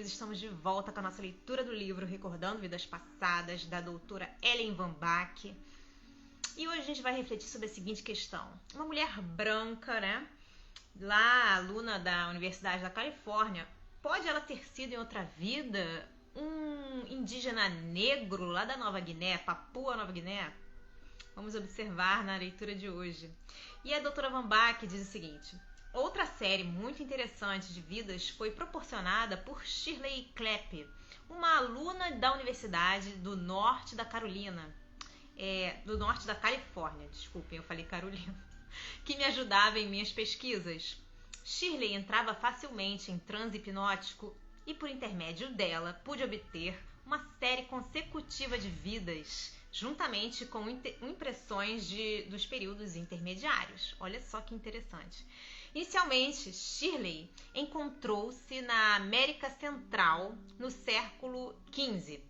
amigos, estamos de volta com a nossa leitura do livro Recordando Vidas Passadas, da doutora Ellen Van Bach. E hoje a gente vai refletir sobre a seguinte questão. Uma mulher branca, né, lá aluna da Universidade da Califórnia, pode ela ter sido em outra vida um indígena negro lá da Nova Guiné, Papua Nova Guiné? Vamos observar na leitura de hoje. E a doutora Van Bach diz o seguinte: outra série muito interessante de vidas foi proporcionada por Shirley Clapp, uma aluna da Universidade do Norte da Califórnia, desculpem, eu falei Carolina, que me ajudava em minhas pesquisas. Shirley entrava facilmente em transe hipnótico e, por intermédio dela, pude obter uma série consecutiva de vidas, juntamente com impressões dos períodos intermediários. Olha só que interessante. Inicialmente, Shirley encontrou-se na América Central no século XV.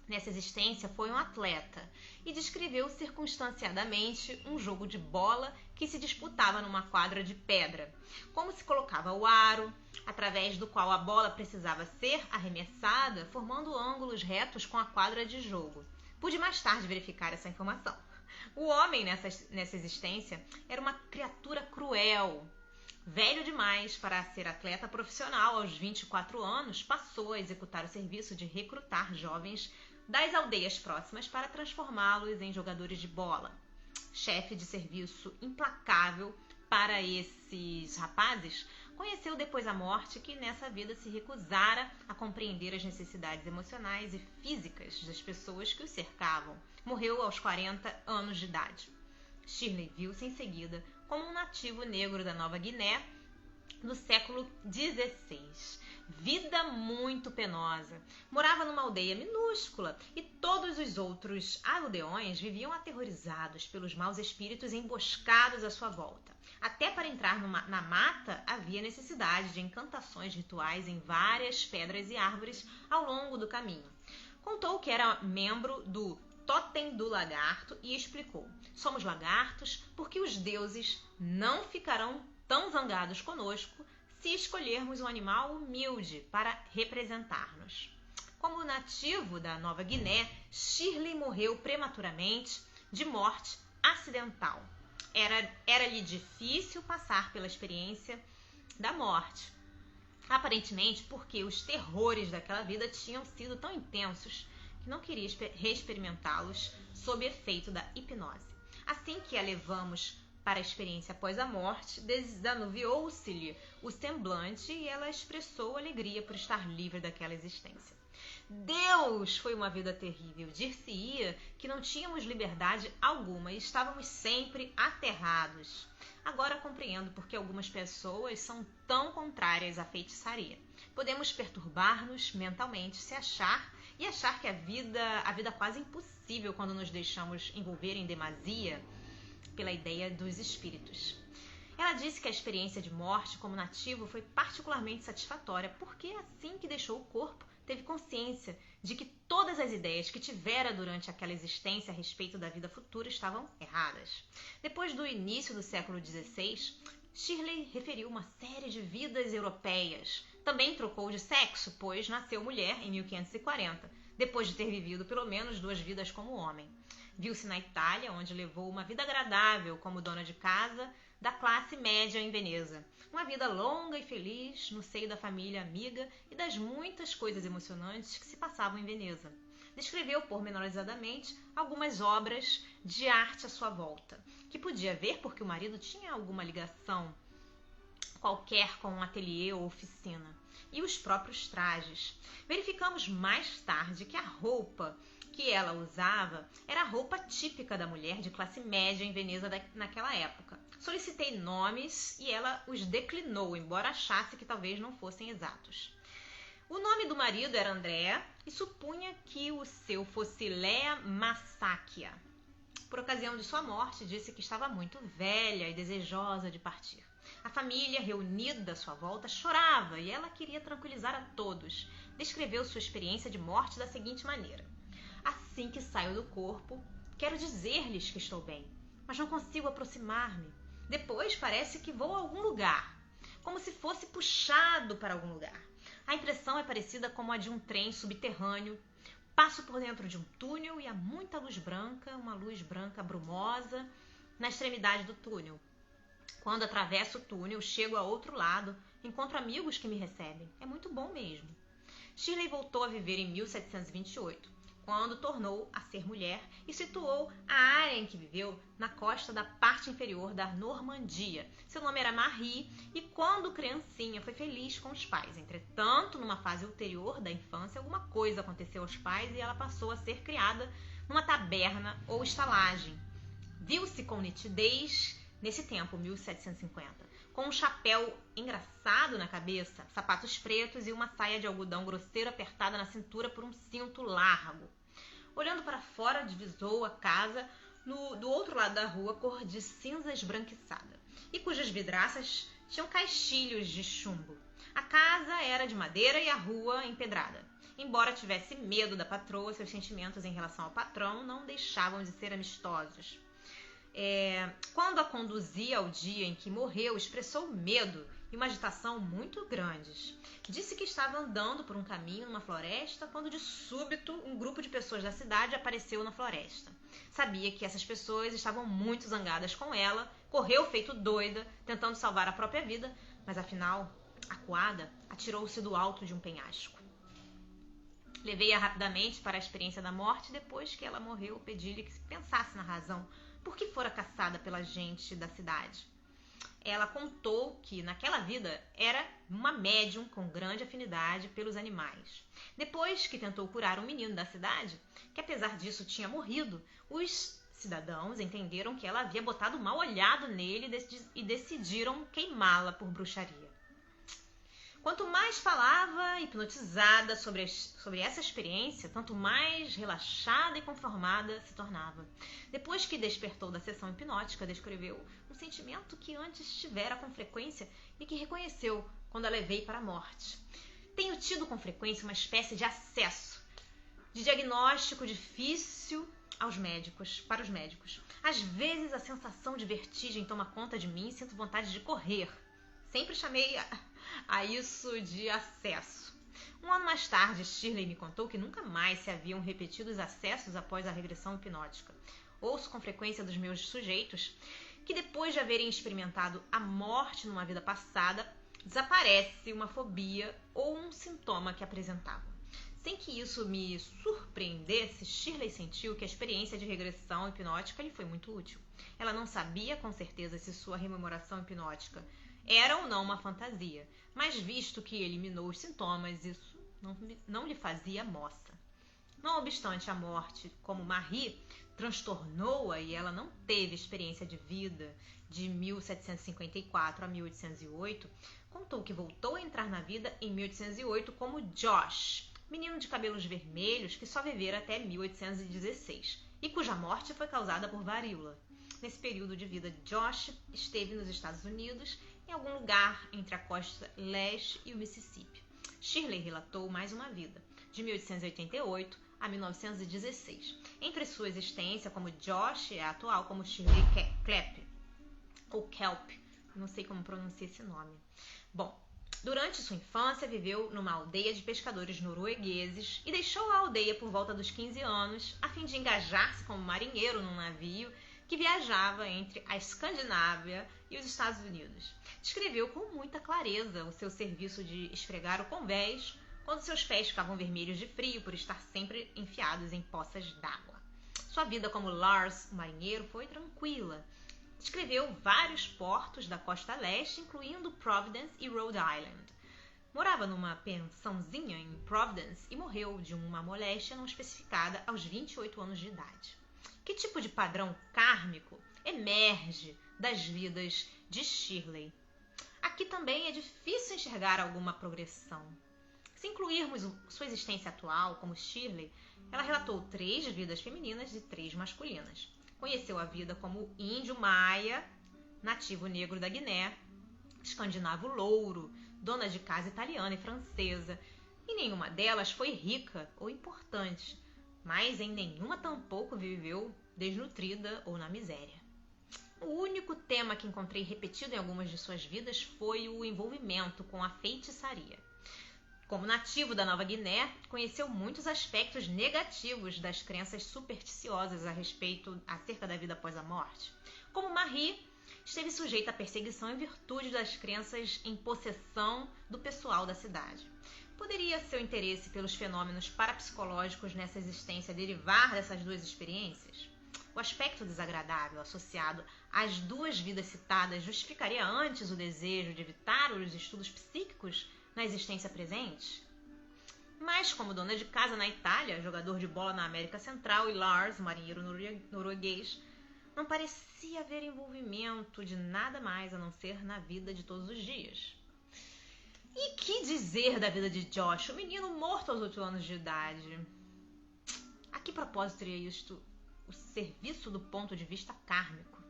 Nessa existência foi um atleta e descreveu circunstanciadamente um jogo de bola que se disputava numa quadra de pedra. Como se colocava o aro, através do qual a bola precisava ser arremessada, formando ângulos retos com a quadra de jogo. Pude mais tarde verificar essa informação. O homem nessa existência era uma criatura cruel. Velho demais para ser atleta profissional, aos 24 anos, passou a executar o serviço de recrutar jovens das aldeias próximas para transformá-los em jogadores de bola. Chefe de serviço implacável para esses rapazes, conheceu depois a morte que nessa vida se recusara a compreender as necessidades emocionais e físicas das pessoas que o cercavam. Morreu aos 40 anos de idade. Shirley viu-se em seguida como um nativo negro da Nova Guiné no século XVI. Vida muito penosa. Morava numa aldeia minúscula e todos os outros aldeões viviam aterrorizados pelos maus espíritos emboscados à sua volta. Até para entrar na mata havia necessidade de encantações rituais em várias pedras e árvores ao longo do caminho. Contou que era membro do Totem do Lagarto e explicou: somos lagartos porque os deuses não ficarão tão zangados conosco se escolhermos um animal humilde para representar-nos. Como nativo da Nova Guiné, Shirley morreu prematuramente de morte acidental. Era-lhe difícil passar pela experiência da morte, aparentemente porque os terrores daquela vida tinham sido tão intensos que não queria reexperimentá-los sob efeito da hipnose. Assim que a levamos para a experiência após a morte, desanuviou-se-lhe o semblante e ela expressou alegria por estar livre daquela existência. Deus, foi uma vida terrível. Dir-se-ia que não tínhamos liberdade alguma e estávamos sempre aterrados. Agora compreendo porque algumas pessoas são tão contrárias à feitiçaria. Podemos perturbar-nos mentalmente e achar que a vida quase impossível quando nos deixamos envolver em demasia pela ideia dos espíritos. Ela disse que a experiência de morte como nativo foi particularmente satisfatória porque assim que deixou o corpo, teve consciência de que todas as ideias que tivera durante aquela existência a respeito da vida futura estavam erradas. Depois do início do século XVI, Shirley referiu uma série de vidas europeias. Também trocou de sexo, pois nasceu mulher em 1540, depois de ter vivido pelo menos 2 vidas como homem. Viu-se na Itália, onde levou uma vida agradável como dona de casa da classe média em Veneza. Uma vida longa e feliz no seio da família amiga e das muitas coisas emocionantes que se passavam em Veneza. Descreveu pormenorizadamente algumas obras de arte à sua volta, que podia ver porque o marido tinha alguma ligação qualquer com um ateliê ou oficina, e os próprios trajes. Verificamos mais tarde que a roupa que ela usava era a roupa típica da mulher de classe média em Veneza naquela época. Solicitei nomes e ela os declinou, embora achasse que talvez não fossem exatos. O nome do marido era André e supunha que o seu fosse Lea Massáquia. Por ocasião de sua morte, disse que estava muito velha e desejosa de partir. A família, reunida à sua volta, chorava e ela queria tranquilizar a todos. Descreveu sua experiência de morte da seguinte maneira: assim que saio do corpo, quero dizer-lhes que estou bem, mas não consigo aproximar-me. Depois parece que vou a algum lugar, como se fosse puxado para algum lugar. A impressão é parecida com a de um trem subterrâneo. Passo por dentro de um túnel e há muita luz branca, uma luz branca brumosa, na extremidade do túnel. Quando atravesso o túnel, chego ao outro lado, encontro amigos que me recebem. É muito bom mesmo. Shirley voltou a viver em 1728, quando tornou a ser mulher e situou a área em que viveu na costa da parte inferior da Normandia. Seu nome era Marie e, quando criancinha, foi feliz com os pais. Entretanto, numa fase ulterior da infância, alguma coisa aconteceu aos pais e ela passou a ser criada numa taberna ou estalagem. Viu-se com nitidez nesse tempo, 1750, com um chapéu engraçado na cabeça, sapatos pretos e uma saia de algodão grosseiro apertada na cintura por um cinto largo. Olhando para fora, divisou a casa do outro lado da rua, cor de cinza esbranquiçada, e cujas vidraças tinham caixilhos de chumbo. A casa era de madeira e a rua empedrada. Embora tivesse medo da patroa, seus sentimentos em relação ao patrão não deixavam de ser amistosos. Quando a conduzia ao dia em que morreu, expressou medo e uma agitação muito grandes. Disse que estava andando por um caminho numa floresta quando de súbito um grupo de pessoas da cidade apareceu na floresta. Sabia que essas pessoas estavam muito zangadas com ela, correu feito doida, tentando salvar a própria vida, mas afinal, acuada, atirou-se do alto de um penhasco. Levei-a rapidamente para a experiência da morte. Depois que ela morreu, pedi-lhe que pensasse na razão por que fora caçada pela gente da cidade. Ela contou que, naquela vida, era uma médium com grande afinidade pelos animais. Depois que tentou curar um menino da cidade, que apesar disso tinha morrido, os cidadãos entenderam que ela havia botado mal olhado nele e decidiram queimá-la por bruxaria. Quanto mais falava, hipnotizada sobre essa experiência, tanto mais relaxada e conformada se tornava. Depois que despertou da sessão hipnótica, descreveu um sentimento que antes tivera com frequência e que reconheceu quando a levei para a morte. Tenho tido com frequência uma espécie de acesso de diagnóstico difícil para os médicos. Às vezes a sensação de vertigem toma conta de mim e sinto vontade de correr. Sempre chamei a isso de acesso. Um ano mais tarde, Shirley me contou que nunca mais se haviam repetido os acessos após a regressão hipnótica. Ouço com frequência dos meus sujeitos que, depois de haverem experimentado a morte numa vida passada, desaparece uma fobia ou um sintoma que apresentavam. Sem que isso me surpreendesse, Shirley sentiu que a experiência de regressão hipnótica lhe foi muito útil. Ela não sabia com certeza se sua rememoração hipnótica era ou não uma fantasia, mas visto que eliminou os sintomas, isso não lhe fazia moça. Não obstante a morte, como Marie transtornou-a e ela não teve experiência de vida de 1754 a 1808, contou que voltou a entrar na vida em 1808 como Josh, menino de cabelos vermelhos que só vivera até 1816 e cuja morte foi causada por varíola. Nesse período de vida, Josh esteve nos Estados Unidos, em algum lugar entre a costa leste e o Mississippi. Shirley relatou mais uma vida, de 1888 a 1916. Entre sua existência como Josh e a atual como Shirley Kelp, não sei como pronunciar esse nome. Bom, durante sua infância viveu numa aldeia de pescadores noruegueses e deixou a aldeia por volta dos 15 anos a fim de engajar-se como marinheiro num navio que viajava entre a Escandinávia e os Estados Unidos. Descreveu com muita clareza o seu serviço de esfregar o convés quando seus pés ficavam vermelhos de frio por estar sempre enfiados em poças d'água. Sua vida como Lars, o marinheiro, foi tranquila. Descreveu vários portos da costa leste, incluindo Providence e Rhode Island. Morava numa pensãozinha em Providence e morreu de uma moléstia não especificada aos 28 anos de idade. Que tipo de padrão kármico emerge das vidas de Shirley? Aqui também é difícil enxergar alguma progressão. Se incluirmos sua existência atual como Shirley, ela relatou 3 vidas femininas e 3 masculinas. Conheceu a vida como índio maia, nativo negro da Guiné, escandinavo louro, dona de casa italiana e francesa, e nenhuma delas foi rica ou importante, mas em nenhuma tampouco viveu desnutrida ou na miséria. O único tema que encontrei repetido em algumas de suas vidas foi o envolvimento com a feitiçaria. Como nativo da Nova Guiné, conheceu muitos aspectos negativos das crenças supersticiosas acerca da vida após a morte. Como Marie, esteve sujeita à perseguição em virtude das crenças em possessão do pessoal da cidade. Poderia seu interesse pelos fenômenos parapsicológicos nessa existência derivar dessas duas experiências? O aspecto desagradável associado às duas vidas citadas justificaria antes o desejo de evitar os estudos psíquicos na existência presente? Mas, como dona de casa na Itália, jogador de bola na América Central e Lars, marinheiro norueguês, não parecia haver envolvimento de nada mais a não ser na vida de todos os dias. E que dizer da vida de Josh, o menino morto aos 8 anos de idade? A que propósito teria isto o serviço do ponto de vista kármico?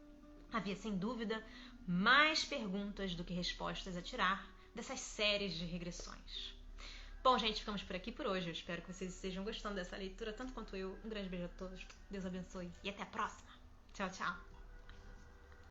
Havia, sem dúvida, mais perguntas do que respostas a tirar dessas séries de regressões. Bom, gente, ficamos por aqui por hoje. Eu espero que vocês estejam gostando dessa leitura, tanto quanto eu. Um grande beijo a todos. Deus abençoe e até a próxima. Tchau, tchau.